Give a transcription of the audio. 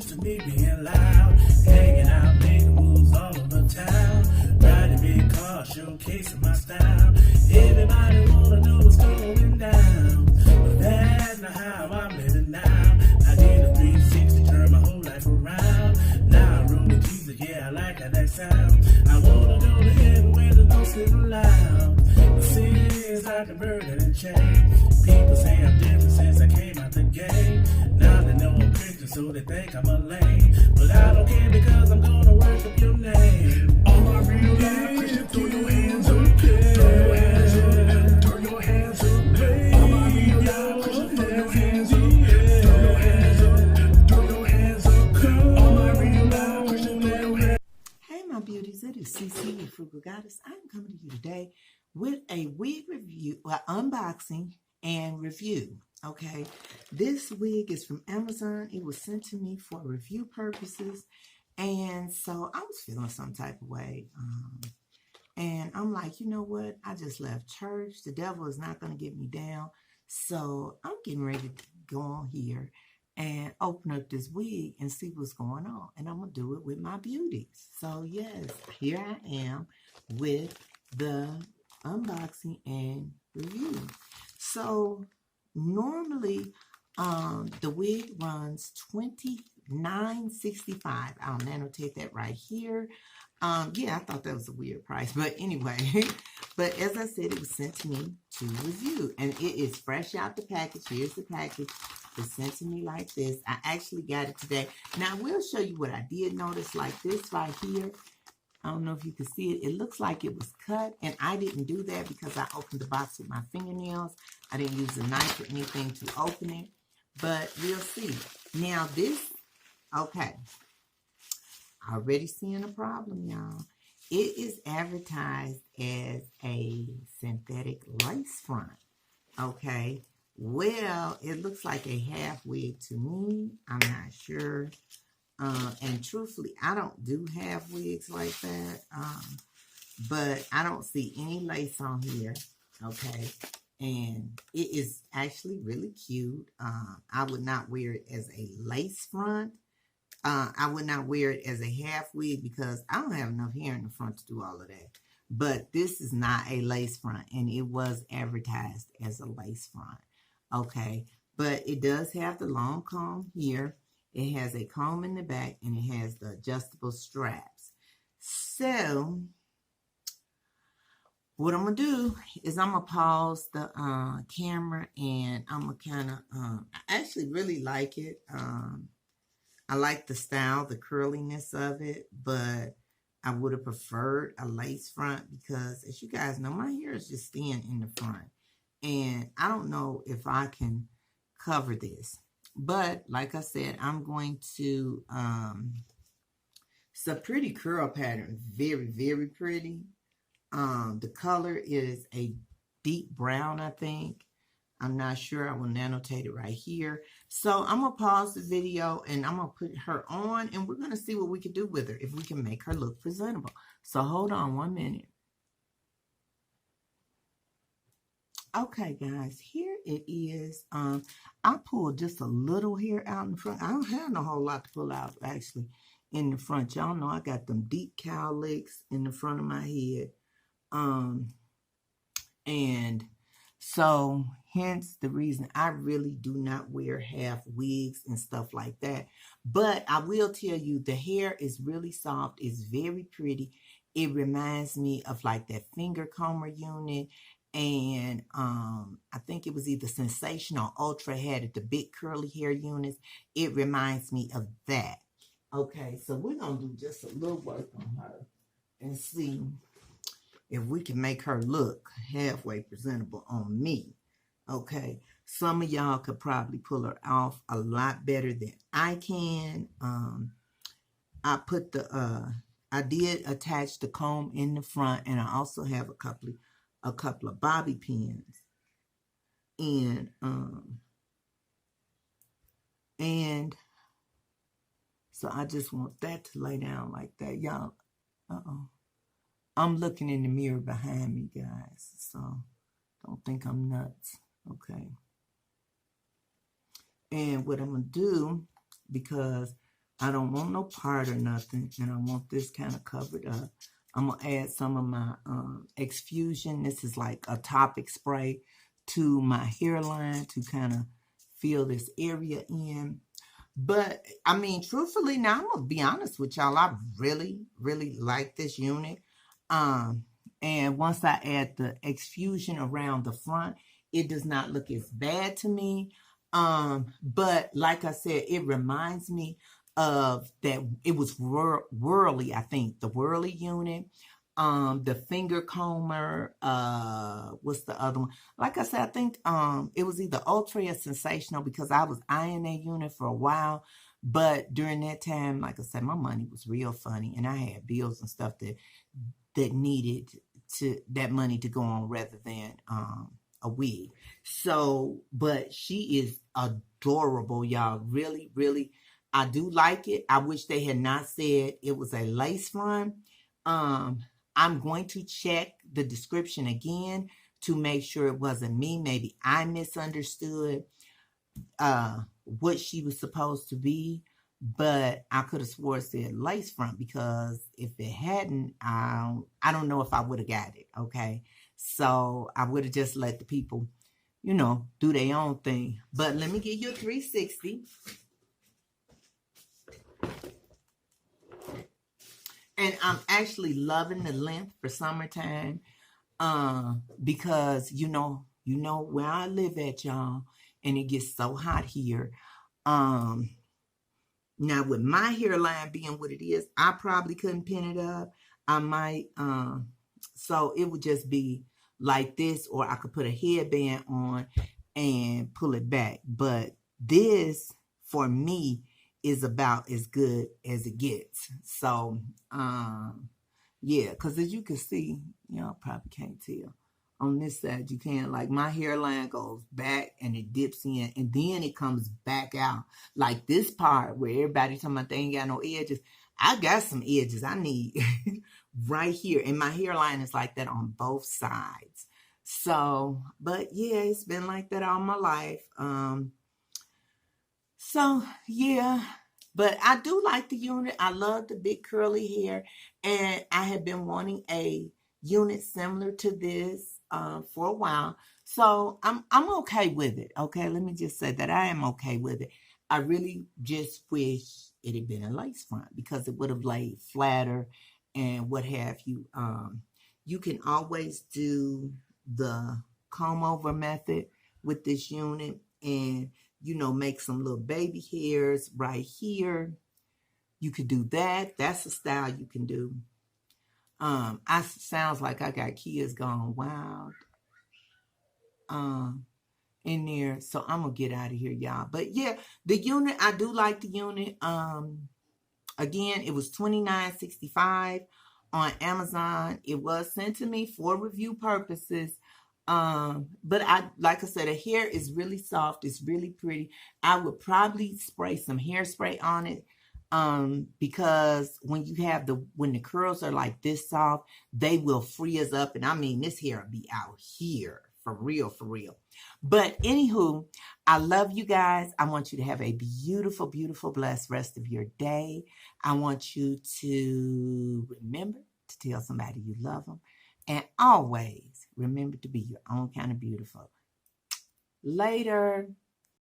used to me being loud, hanging out, making moves all over town, riding big cars, showcasing my style. Everybody wanna know what's going down, but that's not how I'm living now. I did a 360, turn my whole life around. Now I roll with Jesus, yeah, I like how that sound. I wanna go to heaven where there's no sin allowed. The sin is like a burden and chain. People say I'm different since I came out the game. Now they know I'm Christian, so they think I'm a lame. But I don't care because I'm gonna worship your name. All my real life Christians, throw your hands up. Throw your hands up. Throw your hands up. All my real life Christians, throw your hands up. Throw your hands up. Throw your hands up. All my real life Christians, throw your hands up. Hey my beauties, it is CC with Frugal Goddess. I'm coming to you today with a wig review, unboxing and review. Okay, this wig is from Amazon. It was sent to me for review purposes, and so I was feeling some type of way. And I'm like, you know what? I just left church. The devil is not going to get me down. So I'm getting ready to go on here and open up this wig and see what's going on. And I'm going to do it with my beauties. So yes, here I am with the unboxing and review. So normally the wig runs $29.65. I'll annotate that right here. Yeah, I thought that was a weird price, but anyway. But as I said, it was sent to me to review, and it is fresh out the package. Here's the package. It's sent to me like this. I actually got it today. Now I will show you what I did notice, like this right here. I don't know if you can see it. It looks like it was cut, and I didn't do that because I opened the box with my fingernails. I didn't use a knife or anything to open it, but we'll see. Now this, okay, already seeing a problem, y'all. It is advertised as a synthetic lace front, okay? Well, it looks like a half wig to me. I'm not sure. And truthfully, I don't do half wigs like that. But I don't see any lace on here. Okay. And it is actually really cute. I would not wear it as a lace front. I would not wear it as a half wig because I don't have enough hair in the front to do all of that. But this is not a lace front, and it was advertised as a lace front. Okay. But it does have the long comb here. It has a comb in the back, and it has the adjustable straps. So what I'm going to do is I'm going to pause the camera, and I'm going to kind of, I actually really like it. I like the style, the curliness of it, but I would have preferred a lace front because, as you guys know, my hair is just thin in the front. And I don't know if I can cover this. But like I said, I'm going to, it's a pretty curl pattern. Very, very pretty. The color is a deep brown, I think. I'm not sure. I will annotate it right here. So I'm going to pause the video and I'm going to put her on and we're going to see what we can do with her, if we can make her look presentable. So hold on 1 minute. Okay, guys, here it is. I pulled just a little hair out in the front. I don't have no whole lot to pull out, actually, in the front. Y'all know I got them deep cowlicks in the front of my head. And so, hence the reason I really do not wear half wigs and stuff like that. But I will tell you, the hair is really soft. It's very pretty. It reminds me of like that finger comber unit. And I think it was either Sensation or Outre had it, the big curly hair units. It reminds me of that. Okay, so we're going to do just a little work on her and see if we can make her look halfway presentable on me. Okay, some of y'all could probably pull her off a lot better than I can. I put the, I did attach the comb in the front, and I also have a couple of bobby pins. And so I just want that to lay down like that. Y'all, I'm looking in the mirror behind me, guys. So don't think I'm nuts. Okay. And what I'm going to do, because I don't want no part or nothing, and I want this kind of covered up. I'm going to add some of my Exfusion. This is like a topic spray to my hairline to kind of fill this area in. But, I mean, truthfully, now I'm going to be honest with y'all. I really, really like this unit. And once I add the Exfusion around the front, it does not look as bad to me. But like I said, it reminds me of that. It was Whirly, I think, the Whirly unit. The finger comber, what's the other one? Like I said, I think it was either Outre or Sensational, because I was eyeing that unit for a while. But during that time, like I said, my money was real funny, and I had bills and stuff that needed that money to go on rather than a wig. So, but she is adorable, y'all. Really, really, I do like it. I wish they had not said it was a lace front. I'm going to check the description again to make sure it wasn't me. Maybe I misunderstood what she was supposed to be, but I could have swore it said lace front, because if it hadn't, I don't know if I would have got it, okay? So I would have just let the people, you know, do their own thing. But let me give you a 360. And I'm actually loving the length for summertime, because you know where I live at, y'all, and it gets so hot here. Now with my hairline being what it is, I probably couldn't pin it up. I might, so it would just be like this, or I could put a headband on and pull it back. But this, for me, is about as good as it gets. So, yeah, because as you can see, y'all probably can't tell. On this side, you can, like, my hairline goes back and it dips in, and then it comes back out. Like this part where everybody talking about they ain't got no edges. I got some edges I need right here. And my hairline is like that on both sides. So, but yeah, it's been like that all my life. So, yeah. But I do like the unit. I love the big curly hair. And I have been wanting a unit similar to this for a while. So I'm okay with it. Okay, let me just say that I am okay with it. I really just wish it had been a lace front, because it would have laid flatter and what have you. You can always do the comb over method with this unit, and you know, make some little baby hairs right here. You could do that. That's a style you can do. I sounds like I got kids gone wild in there. So I'm gonna get out of here, y'all. But yeah, the unit, I do like the unit. Again, it was $29.65 on Amazon. It was sent to me for review purposes. But like I said, the hair is really soft. It's really pretty. I would probably spray some hairspray on it. Because when the curls are like this soft, they will freeze up. And I mean, this hair will be out here for real, for real. But anywho, I love you guys. I want you to have a beautiful, beautiful, blessed rest of your day. I want you to remember to tell somebody you love them. And always remember to be your own kind of beautiful. Later.